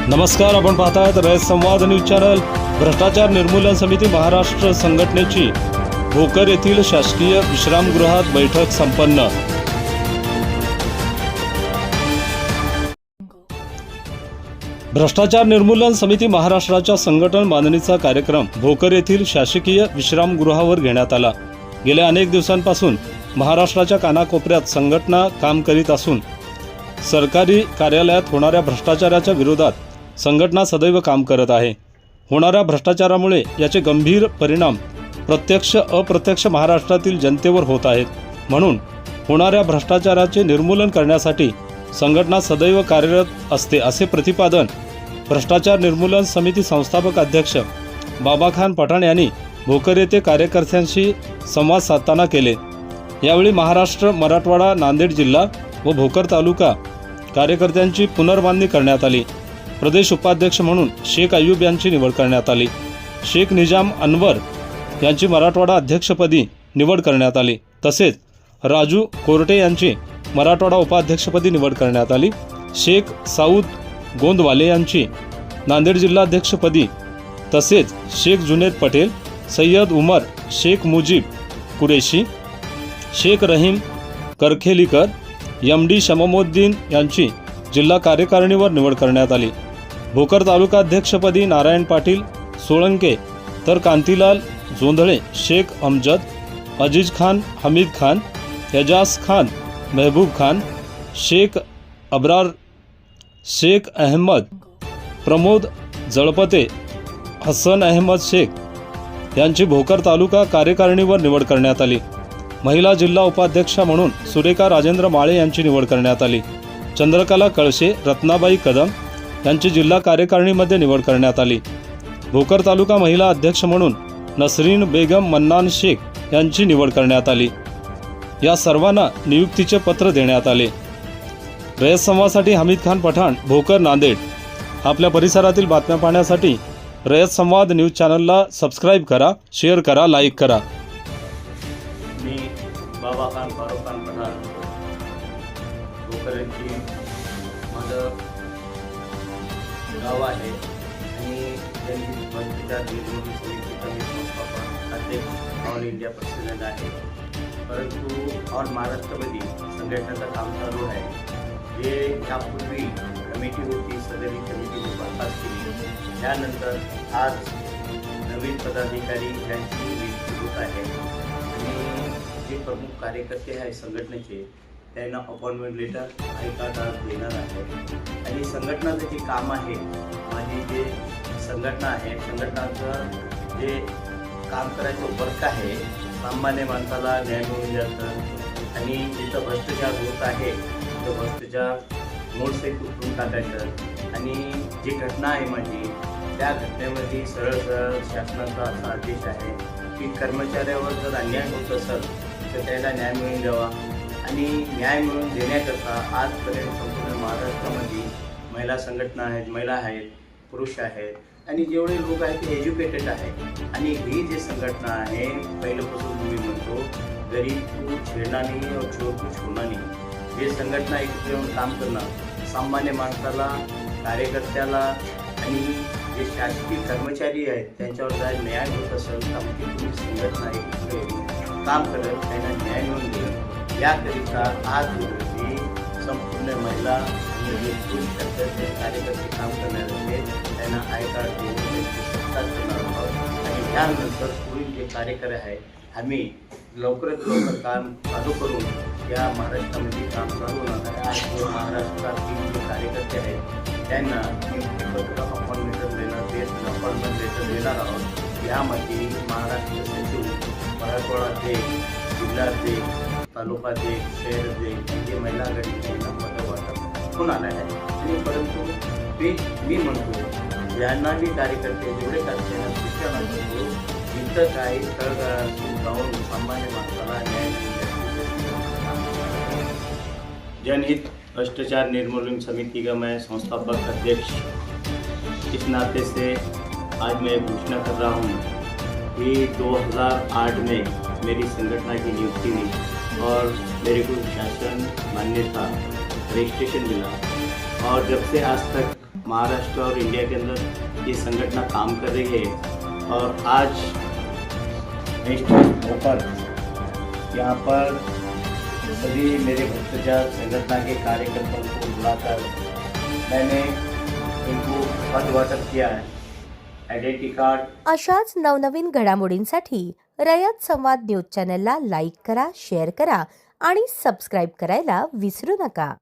नमस्कार, आपण पाहतायत रयत संवाद न्यूज चॅनल। भ्रष्टाचार निर्मूलन समिती महाराष्ट्र संघटनेची भोकर येथील शासकीय विश्रामगृहात बैठक संपन्न। भ्रष्टाचार निर्मूलन समिती महाराष्ट्राच्या संघटन बांधणीचा कार्यक्रम भोकर येथील शासकीय विश्रामगृहावर घेण्यात आला। गेल्या अनेक दिवसांपासून महाराष्ट्राच्या कानाकोपऱ्यात संघटना काम करीत असून सरकारी कार्यालयात होणाऱ्या भ्रष्टाचाराच्या विरोधात संघटना सदैव काम करत आहे। होणाऱ्या भ्रष्टाचारामुळे याचे गंभीर परिणाम प्रत्यक्ष अप्रत्यक्ष महाराष्ट्रातील जनतेवर होत आहेत। म्हणून होणाऱ्या भ्रष्टाचाराचे निर्मूलन करण्यासाठी संघटना सदैव कार्यरत असते, असे प्रतिपादन भ्रष्टाचार निर्मूलन समिती संस्थापक अध्यक्ष बाबाखान पठाण यांनी भोकर येथे कार्यकर्त्यांशी संवाद साधताना केले। यावेळी महाराष्ट्र, मराठवाडा, नांदेड जिल्हा व भोकर तालुका कार्यकर्त्यांची पुनर्बांधणी करण्यात आली। प्रदेश उपाध्यक्ष म्हणून शेख अय्यूब यांची निवड करण्यात आली। शेख निजाम अनवर यांची मराठवाडा अध्यक्षपदी निवड करण्यात आली। तसेच राजू कोरटे यांची मराठवाडा उपाध्यक्षपदी निवड करण्यात आली। शेख साऊद गोंदवाले यांची नांदेड जिल्हाध्यक्षपदी, तसेच शेख जुनेद पटेल, सय्यद उमर, शेख मुजीब कुरेशी, शेख रहीम करखेलीकर, एमडी शममुद्दीन यांची जिल्हा कार्यकारिणीवर निवड करण्यात आली। भोकर तालुका अध्यक्षपदी नारायण पाटील सोळंके, तर कांतीलाल जोंधळे, शेख अमजद, अजीज खान, हमीद खान, एजाज खान, महबूब खान, शेख अब्रार, शेख अहमद, प्रमोद जळपते, हसन अहमद शेख यांची भोकर तालुका कार्यकारिणीवर निवड करण्यात आली। महिला जिल्हा उपाध्यक्षा म्हणून सुरेखा राजेंद्र माळे यांची निवड करण्यात आली। चंद्रकला कळशे, रत्नाबाई कदम यांची जिल्हा कार्यकारिणीमध्ये निवड करण्यात आली। भोकर तालुका महिला अध्यक्ष म्हणून नसरीन बेगम मन्नान शेख यांची निवड करण्यात आली। या सर्वांना नियुक्तीचे पत्र देण्यात आले। रयत संवादसाठी हमीद खान पठाण, भोकर, नांदेड। आपल्या परिसरातील बातम्या पाहण्यासाठी रयत संवाद न्यूज चॅनलला सबस्क्राईब करा, शेअर करा, लाईक करा। मी बाबाखान फारुखान पठाण, भोकर येथील माझं गाव आहे आणि त्यांनी भ्रष्टाचार निर्मूलन समितीचा मी संस्थापक अध्यक्ष ऑल इंडिया प्रेसिडेंट आहे। परंतु ऑल महाराष्ट्रामध्ये संघटनेचं काम चालू आहे। जे यापूर्वी कमिटी होती, सदरी कमिटीने बरखास्त केली। त्यानंतर आज नवीन पदाधिकारी यांची नियुक्ती होत आहे आणि जे प्रमुख कार्यकर्ते आहेत संघटनेचे त्यांना अपॉइंटमेंट लेटर हायकोर्ट आज देणार आहे। आणि संघटनाचं जे काम आहे, माझी जे संघटना आहे, संघटनाचं जे काम करायचं वर्क आहे, सामान्य माणसाला न्याय मिळून जातं आणि जिथं भ्रष्टाचार होत आहे तो भ्रष्टाचार मोडसहित उठून टाकायचं। आणि जी घटना आहे माझी, त्या घटनेमध्ये सरळ सरळ शासनाचा असा आदेश आहे की कर्मचाऱ्यावर जर अन्याय होत असेल तर त्याला न्याय मिळून द्यावा। आणि न्याय मिळवून देण्याकरता आजपर्यंत संपूर्ण महाराष्ट्रामध्ये महिला संघटना आहेत, महिला आहेत, पुरुष आहेत आणि जेवढे लोक आहेत ते एज्युकेटेड आहेत। आणि ही जी संघटना आहे, पहिल्यापासून मी म्हणतो गरीब तू छेडना नाही और चोर तू छोडना नाही। हे संघटना एकत्र येऊन काम करणं, सामान्य माणसाला, कार्यकर्त्याला आणि जे शासकीय कर्मचारी आहेत त्यांच्यावर जर न्याय होत असेल तर तुम्ही संघटना एकत्र येऊन काम करत त्यांना न्याय मिळवून देणं, याकरिता आज रोजी संपूर्ण महिला आणि जे पुरुष कार्यकर्ते काम करणार आहेत त्यांना आय कार्ड देऊन त्यांची सत्कार करणार आहोत। आणि त्यानंतर पुढील जे कार्यकर्ते आहेत आम्ही लवकरात लवकर काम चालू करून या महाराष्ट्रामध्ये काम चालू होणार आहे। आज जो महाराष्ट्रातील जे कार्यकर्ते आहेत त्यांना नियुक्तीपत्र अपॉइंटमेंट लेटर देणार आहोत। यामध्ये महाराष्ट्र सचिव, मराठवाडाध्यक्ष, जिल्हाध्यक्ष, तालुकाध्यक्ष, शहराध्यक्ष यांचे महिला आघाडीचे पदवाटप होणार आहे। आणि परंतु मी म्हणतो यांना बी कार्यकर्ते जेवढे कार्यकर्त्यांना शिक्षण असतो जिथं काही तळागाळातून जाऊन सामान्य माणसाला न्याय मिळण्याची जनहित भ्रष्टाचार निर्मूलन समिति का मैं संस्थापक अध्यक्ष इस नाते से आज मैं घोषणा कर रहा हूँ कि 2008 में मेरी संगठन की नियुक्ति हुई और मेरे को शासन मान्यता रजिस्ट्रेशन मिला और जब से आज तक महाराष्ट्र और इंडिया के अंदर ये संगठन काम कर रही है। और आज होकर यहाँ पर सभी मेरे भ्रष्टाचार संगठन के कार्यकर्ताओं को बुलाकर मैंने इनको पद वाटप किया है, आयडेंटिटी कार्ड। अशाच नवनवीन घडामोडींसाठी रयत संवाद न्यूज चॅनलला लाईक करा, शेअर करा आणि सबस्क्राईब करायला विसरू नका.